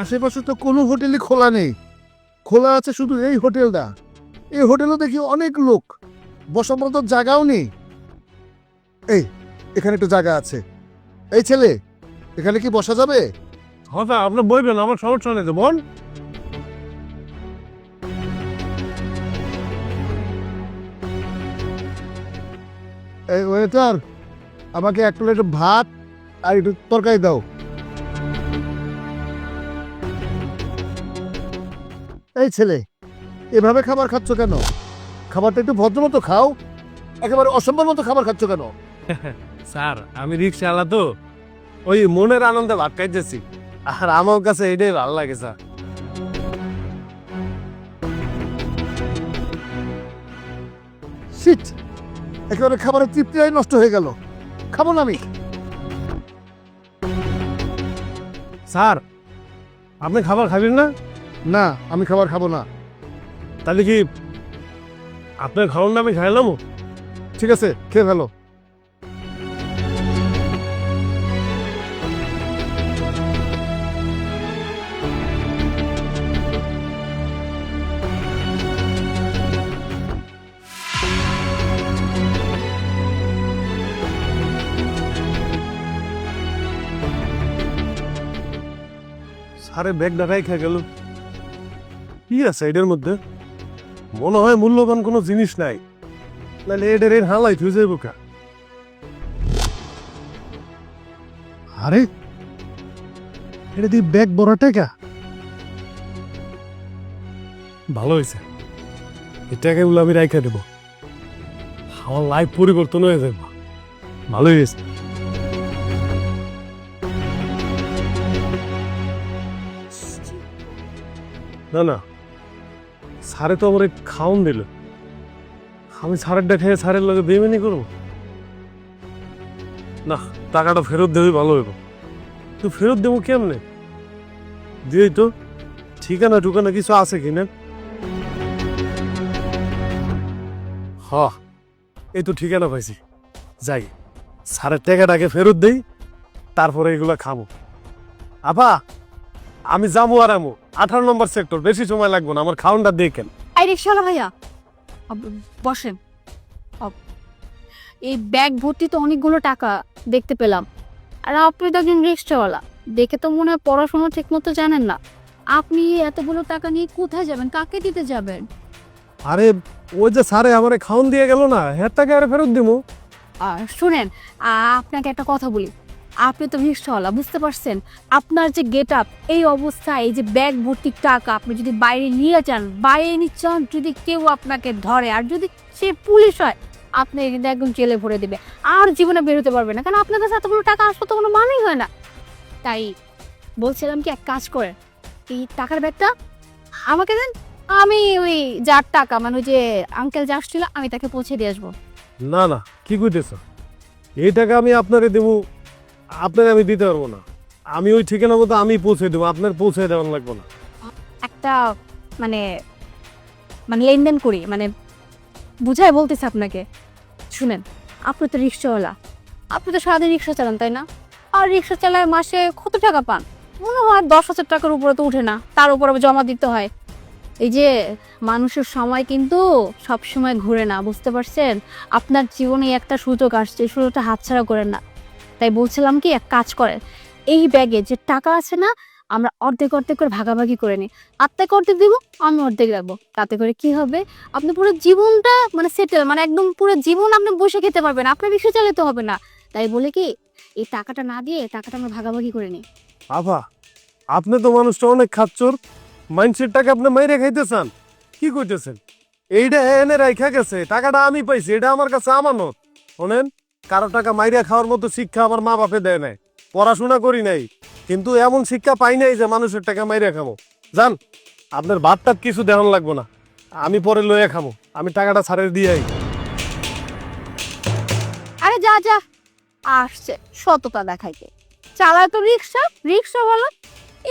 আশেপাশে তো কোনো হোটেলই খোলা নেই, খোলা আছে শুধু এই হোটেলটা। এই হোটেলও দেখি অনেক লোক, বসার মতো জায়গাও নেই। এই এখানে একটু জায়গা আছে, এই ছেলে এখানে কি বসা যাবে? হ্যাঁ আপনি বলবেন, আমার সমস্যা নেই তো বল। এই ওয়েটার, আমাকে এক প্লেট ভাত আর একটু তরকারি দাও। এই ছেলে এভাবে খাবার খাচ্ছ কেন? খাবারটা একটু ভদ্র মতো খাও, একেবারে অসম্ভব মতো খাবার খাচ্ছ কেন? স্যার আমি রিক্সাওয়ালা তো, ওই মনের আনন্দে ভাত খাইতেছি, আর আমার কাছে এটাই ভালো লাগে স্যার। শিট, একেবারে খাবারের তৃপ্তিটাই নষ্ট হয়ে গেল, খাবো না আমি। স্যার আপনি খাবার খাবেন না? না, আমি খাবার খাবো না। তাহলে কি আপনার খাওয়ার না আমি খাইলাম? ঠিক আছে, খেয়ে ফেলো। স্যারে ব্যাগ ডাকাই খেয়ে গেল। কি আছে এটার মধ্যে? মনে হয় মূল্যবান কোনো জিনিস নাই, নাহলে এটার এর হালাই থুয়ে যাইব কা। আরে এটা দিয়ে ব্যাগ বড় টাকা। ভালো হয়েছে, এটাকে বলে আমি রাইখা দেবো, আমার লাইফ পরিবর্তন হয়ে যাবে। ভালো হয়েছে। না না, স্যারে তো আমার খাওন দিল, আমি স্যারেরটা খেয়ে স্যারের লগে বেইমানি করবো না? টাকাটা ফেরত দেবে ভালো হইব। তো ফেরত দেবো কেমনে? দিয়েই তো ঠিকানা টুকানা কিছু আছে কিনা? হ, এই তো ঠিকানা পাইছি, যাই স্যারের টাকাটাকে ফেরত দেই, তারপরে এগুলা খাবো। আপা আমি যাবো আর আমো 18 নম্বর সেক্টর, বেশি সময় লাগবে না, আমার খাওনটা দেখেন। এই রিক্সাওয়ালা ভাইয়া বসেন। এই ব্যাগ ভর্তি তো অনেকগুলো টাকা দেখতে পেলাম, আর আপনি তো একজন রিক্সাওয়ালা, দেখে তো মনে হয় পড়াশোনা ঠিক মতো জানেন না। আপনি এতগুলো টাকা নিয়ে কোথায় যাবেন, কাকে দিতে যাবেন? আরে ওই যে স্যারে আমারে খাওন দিয়ে গেল না, হ্যাঁ টাকা আর ফেরত দিবো। আর শুনেন, আপনাকে একটা কথা বলি, আপনি তো রিক্সাওয়ালা, বুঝতে পারছেন? আপনার যে গেট আপ, এই অবস্থায় এই যে ব্যাগ ভর্তি টাকা আপনি যদি বাইরে নিয়ে যান, যদি কেউ আপনাকে ধরে, আর যদি সে পুলিশ হয়, আপনি কিন্তু একদম জেলে ভরে দেবে, আর জীবনে বেরোতে পারবে না, কারণ আপনার কাছে এতগুলো টাকা আসলে তো কোনো মানেই হয় না। তাই বলছিলাম কি, এক কাজ করেন, এই টাকার ব্যাগটা আমাকে দেন, আমি ওই যার টাকা, মানে ওই যে আঙ্কেল যে আসছিল, আমি তাকে পৌঁছে দিয়ে আসবো। না না, কি কইতেছ? এই টাকা আমি আপনারে দেবো, আপনারে আমি দিতে পারবো না। আমি ওই ঠিকানা মতো আমি পৌঁছে দেবো, আপনার পৌঁছে দেওয়ার লাগবো না। একটা মানে মানে লেনদেন করি, মানে বুঝাই বলতেছে আপনাকে। শুনেন, আপনি তো রিক্সাওয়ালা, আপনি তো সারাদিন রিক্সা চালান তাই না? আর রিক্সা চালায় মাসে কত টাকা পান? মনে হয় 10,000 টাকার উপরে তো উঠে না, তার উপর আবার জমা দিতে হয়। এই যে মানুষের সময় কিন্তু সব সময় ঘুরে না, বুঝতে পারছেন? আপনার জীবনে একটা সুযোগ আসছে, এই সুযোগটা হাতছাড়া করেন না। তাই বলছিলাম কি, এক কাজ করেন, এই ব্যাগে যে টাকা আছে না, আমরা অর্ধেক অর্ধেক করে ভাগাভাগি করে নিই। আপনাকে অর্ধেক দিব, আমি অর্ধেক রাখবো। তাতে করে কি হবে, আপনি পুরো জীবনটা মানে সেটেল, মানে একদম পুরো জীবন আপনি বসে খেতে পারবেন, আপনার রিক্সা চালাতে হবে না। তাই বলে কি, এই টাকাটা না দিয়ে টাকাটা আমরা ভাগাভাগি করে নিই। আভা, আপনি তো মানুষটা অনেক খাচ্চর, মাইন্ডসেট টাকা আপনি মাইরে খাইতে চান, কি কইতেছেন? এইটা এনে রাইখা গেছে, টাকাটা আমি পাইছি, এটা আমার কাছে আমানত। শোনেন, কারো টাকা মাইরা খাওয়ার মতো শিক্ষা আমার মা বাপে দেয় নাই, পড়াশোনা করি নাই, কিন্তু এমন শিক্ষা পাই নাই যে মানুষের টাকা মাইরা খামো। জান, আপনার ভাত টাত কিছু দেওয়ান লাগবো না, আমি পরে লইয়া খামো, আমি টাকাটা ছাড়ে দিয়ে আই। আরে যা যা, আসছে সততা দেখাইতে, চালায় তো রিক্সা, রিক্সাওয়ালা।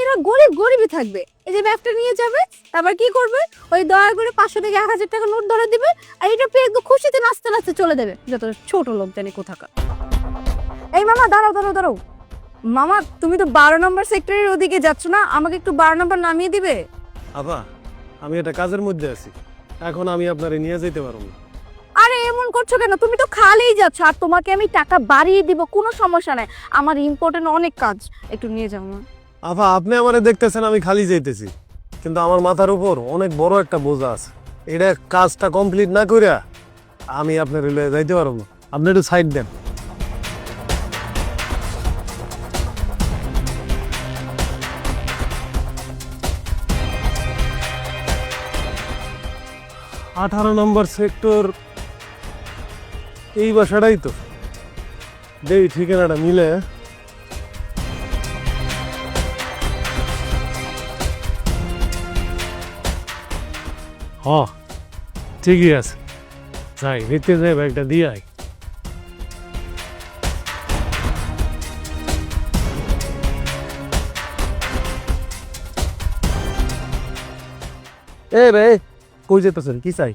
এরা গরিব গরিবই থাকবে, এই যে ব্যাগটা নিয়ে যাবে, তারপর কি করবে, ওই দয়া করে 500 থেকে 1000 টাকা নোট ধরে দিবে, আর এটা পেয়ে একদম খুশিতে নাচতে নাচতে চলে দেবে। যত ছোট লোক জানি কোথাকার। এই মামা দাঁড়াও দাঁড়াও দাঁড়াও, মামা তুমি তো 12 নম্বর সেক্টরের ওদিকে যাচ্ছ না, আমাকে একটু 12 নম্বর নামিয়ে দিবে? আপা আমি একটা কাজের মধ্যে আছি, এখন আমি আপনারে নিয়ে যেতে পারবো না। আরে এমন করছো কেন? তুমি তো খালিই যাচ্ছ, আর তোমাকে আমি টাকা বাড়িয়ে দিব, কোনো সমস্যা নাই। আমার ইম্পর্টেন্ট অনেক কাজ, একটু নিয়ে যাও না। আপা আপনি আমারে দেখতেছেন আমি খালি যাইতেছি, কিন্তু আমার মাথার উপর অনেক বড় একটা বোঝা আছে। এটা কাজটা কমপ্লিট না কইরা আমি আপনার লয়ে যাইতে পারবো না। আপনি একটু সাইড দেন। আঠারো নম্বর সেক্টর, এই বাসাটাই তো। দেই ঠিকানাটা মিলে। হ ঠিকই আছে, যাই ভিতরে যাই ব্যাগটা দিয়ে আই। এ রে কই যেতেছেন, কি চাই?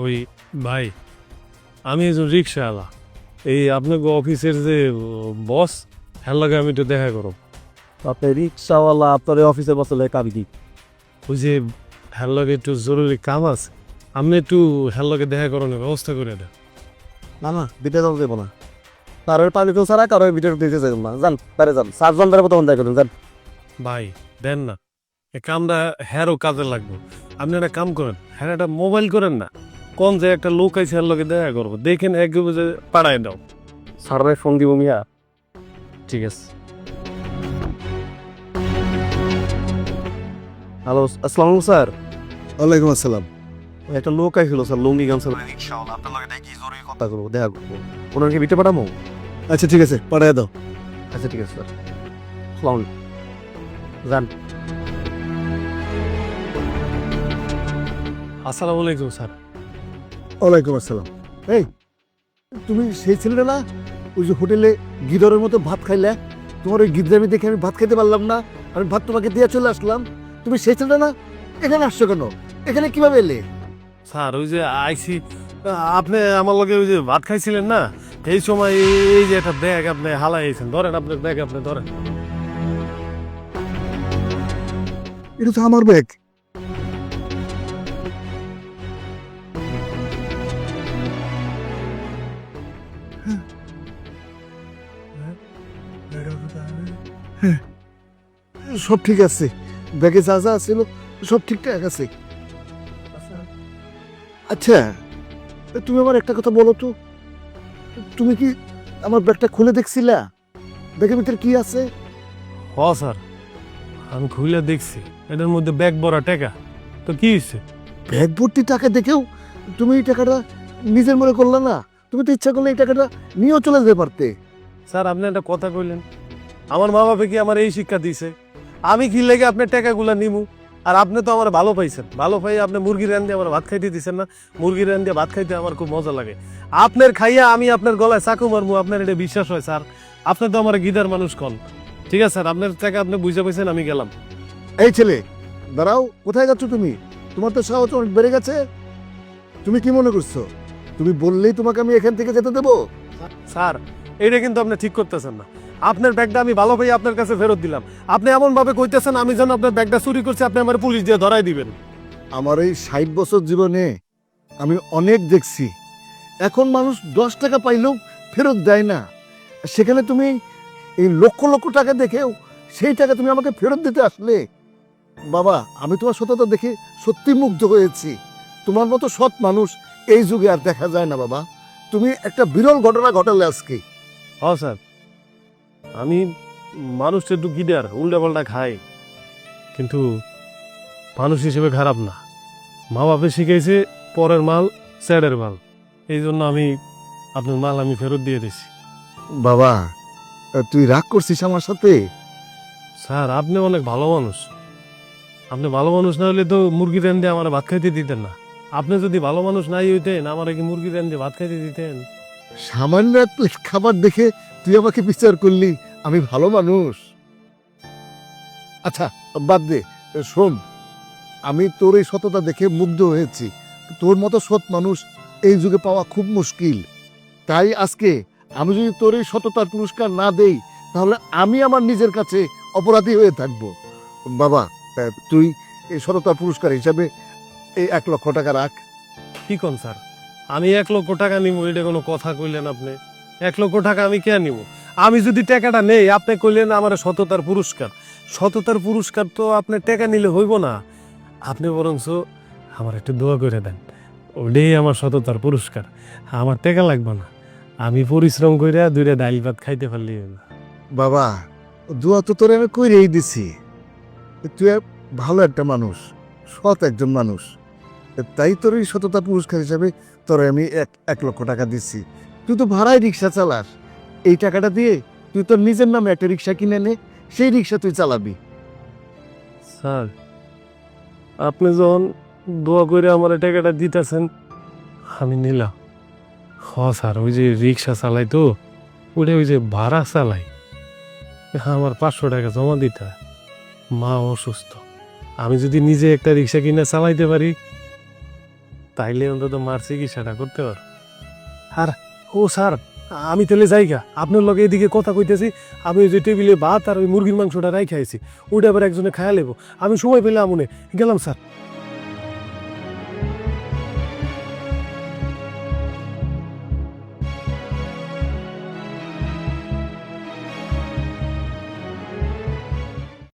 ওই ভাই আমি একজন রিক্সাওয়ালা, এই আপনার অফিসের যে বস হ্যাঁ লাগে আমি একটু দেখা করো। আপনি রিক্সাওয়ালা, আপনার অফিসে বসলে কাম কি? ওই যে হ্যাঁ লাগে একটু জরুরি কাম আছে, আপনি একটু হ্যাঁ লাগে দেখা করানোর ব্যবস্থা করে দেন। না না, দিতে যাওয়া যাবো না। কারোর পানি তো ছাড়া কারোর ভিডিও দিতে যাবো না। যান তারে যান, 7 জন বেড়াবো তখন দেখা করুন। যান ভাই দেন না, এই কামটা হ্যারও কাজে লাগবে। আপনি একটা কাম করেন, হ্যাঁ একটা মোবাইল করেন না, কোন যে একটা লোক আছে হ্যার লগে দেখা করবো, দেখেন এক যে পাড়ায় দাও। স্যারের ফোন দিব মিয়া। ঠিক আছে। হ্যালো, আসসালামু আলাইকুম স্যার। ওয়ালাইকুম আসসালাম। ওই একটা লোক আইছিল স্যার, লুঙ্গি গামছা পরে রিক্সাওয়ালা, আপনার লগে নাকি জরুরি কথা করবো, দেখা করবো। ওনাকে ভিটে পাঠাবো? আচ্ছা ঠিক আছে, পাঠিয়ে দাও। আচ্ছা ঠিক আছে স্যার, সালাম। যান। আসসালামু আলাইকুম স্যার। ওয়ালাইকুম আসসালাম। এই তুমি সেই ছেলেটা না, ওই যে হোটেলে গিদরের মতো ভাত খাইলে? তোমার ওই গিদ্রামি দেখে আমি ভাত খেতে পারলাম না, আমি ভাত তোমাকে দিয়ে চলে আসলাম। তুমি সেই ছেলেটা না? এখানে আসছো কেন? এখানে কিভাবে এলে? স্যার ওই যে আইসি, আপনি আমার লগে ওই যে ভাত খাইছিলেন না, এই সময় এই যে একটা ব্যাগ আপনি হালাইছেন, ধরেন আপনার ব্যাগ আপনি ধরেন। এটা তো আমার ব্যাগ। সব ঠিক আছে, ব্যাগে যা যা ছিল সব ঠিকঠাক আছে। আচ্ছা তুমি আমার একটা কথা বলো তো, তুমি কি আমার ব্যাগটা খুলে দেখছিলা? ব্যাগের ভিতরে কি আছে? হ স্যার আমি খুলে দেখছি, এটার মধ্যে ব্যাগ ভরা টাকা। তো কি হয়েছে? ব্যাগ ভর্তি টাকা দেখেও তুমি এই টাকাটা নিজের মনে করলে না? তুমি তো ইচ্ছা করলে এই টাকাটা নিয়েও চলে যেতে পারতে। স্যার আপনি একটা কথা কইলেন, আমার মা বাবা কি আমার এই শিক্ষা দিছে? আমি কি লেগে আপনার টাকাগুলা নিমু? আর আপনি তো আমার ভালো পাইছেন, ভালো পাই আপনি মুরগি রান দিয়ে আমার ভাত খাইতে দিচ্ছেন না? মুরগি রান দিয়ে ভাত খাইতে আমার খুব মজা লাগে। আপনার খাইয়া আমি আপনার গলায় চাকু মারমু, আপনার এটা বিশ্বাস হয় স্যার? আপনি তো আমার গিদার মানুষ কন। ঠিক আছে স্যার, আপনার টাকা আপনি বুঝে পাইছেন, আমি গেলাম। এই ছেলে দাঁড়াও, কোথায় যাচ্ছ তুমি? তোমার তো সাহস অনেক বেড়ে গেছে। তুমি কি মনে করছো তুমি বললেই তোমাকে আমি এখান থেকে যেতে দেবো? স্যার এইটা কিন্তু আপনি ঠিক করতেছেন না। আপনার ব্যাগটা আমি ভালো পাই আপনার কাছে ফেরত দিলাম, আপনি এমন ভাবে কইতেছেন আমি যেন আপনার ব্যাগটা চুরি করছি, আপনি আমার পুলিশ দিয়ে ধরাই দিবেন। আমার এই 60 বছর জীবনে আমি অনেক দেখছি, এখন মানুষ 10 টাকা পাইলেও ফেরত দেয় না, সেখানে তুমি এই লক্ষ লক্ষ টাকা দেখেও সেই টাকা তুমি আমাকে ফেরত দিতে আসলে? বাবা আমি তোমার সততা দেখে সত্যি মুগ্ধ হয়েছি। তোমার মতো সৎ মানুষ এই যুগে আর দেখা যায় না বাবা। তুমি একটা বিরল ঘটনা ঘটালে আজকে। হ্যাঁ স্যার, আমি মানুষটা একটু গিডার, উল্টাপাল্টা খাই, কিন্তু মানুষ হিসেবে খারাপ না। মা বাপে শিখেছে পরের মাল স্যারের মাল, এই জন্য আমি আপনার মাল আমি ফেরত দিয়ে দিছি। বাবা তুই রাগ করছিস আমার সাথে? স্যার আপনি অনেক ভালো মানুষ, আপনি ভালো মানুষ না হলে তো মুরগি রান দিয়ে আমার ভাত খাইতে দিতেন না। আপনি যদি ভালো মানুষ নাই হইতেন আমার কি মুরগি রান দিয়ে ভাত খাইতে দিতেন? সামান্য এক প্লেট খাবার দেখে তুই আমাকে বিচার করলি আমি ভালো মানুষ? আচ্ছা বাদ দে, শোন, আমি তোর এই সততা দেখে মুগ্ধ হয়েছি। তোর মতো সৎ মানুষ এই যুগে পাওয়া খুব মুশকিল। তাই আজকে আমি যদি তোর এই সততার পুরস্কার না দেই তাহলে আমি আমার নিজের কাছে অপরাধী হয়ে থাকবো। বাবা, তুই এই সততা পুরস্কার হিসাবে এই 1,00,000 টাকা রাখ। কি কোন স্যার, আমি 1,00,000 টাকা নিব এটা কোনো কথা কইলেন আপনি? 1,00,000 টাকা আমি কে নিব? আমি যদি টাকাটা নেই, আপনি কইলেন আমার সততার পুরস্কার। সততার পুরস্কার তো আপনি টাকা নিলে হইব না। আপনি বরঞ্চ আমার একটু দোয়া করে দেন, ওটাই আমার সততার পুরস্কার। আমার টাকা লাগবে না, আমি পরিশ্রম করে 2টা ডাইল ভাত খাইতে পারলি। বাবা, দোয়া তো তোরে আমি কইরেই দিছি। তুই ভালো একটা মানুষ, সৎ একজন মানুষ, তাই তোর এই সততা পুরস্কার হিসাবে তোরে আমি 1,00,000 টাকা দিচ্ছি। তুই তো ভাড়ায় রিক্সা চালাস, এই টাকাটা দিয়ে তুই তোর নিজের নামে একটা রিক্সা কিনে নে, সেই রিক্সা তুই চালাবি। স্যার, আপনি যখন দোয়া করে আমার এই টাকাটা দিতেছেন, আমি নিলাম। স্যার, ওই যে রিক্সা চালাই তো, ওটা ওই যে ভাড়া চালাই, আমার 500 টাকা জমা দিতে হয়। মা অসুস্থ, আমি যদি নিজে একটা রিক্সা কিনে চালাইতে পারি, তাইলে অন্তত মার চিকিৎসাটা করতে পারো। আর ও স্যার, আমি তাহলে যাইগা, আপনার লগে এদিকে কথা কইতেছি। আমি ওই যে টেবিলে ভাত আর ওই মুরগির মাংসটা রাই খাইছি, ওইটা আবার একজনে খায়া লেবো। আমি সময় পেলে আমনে গেলাম স্যার।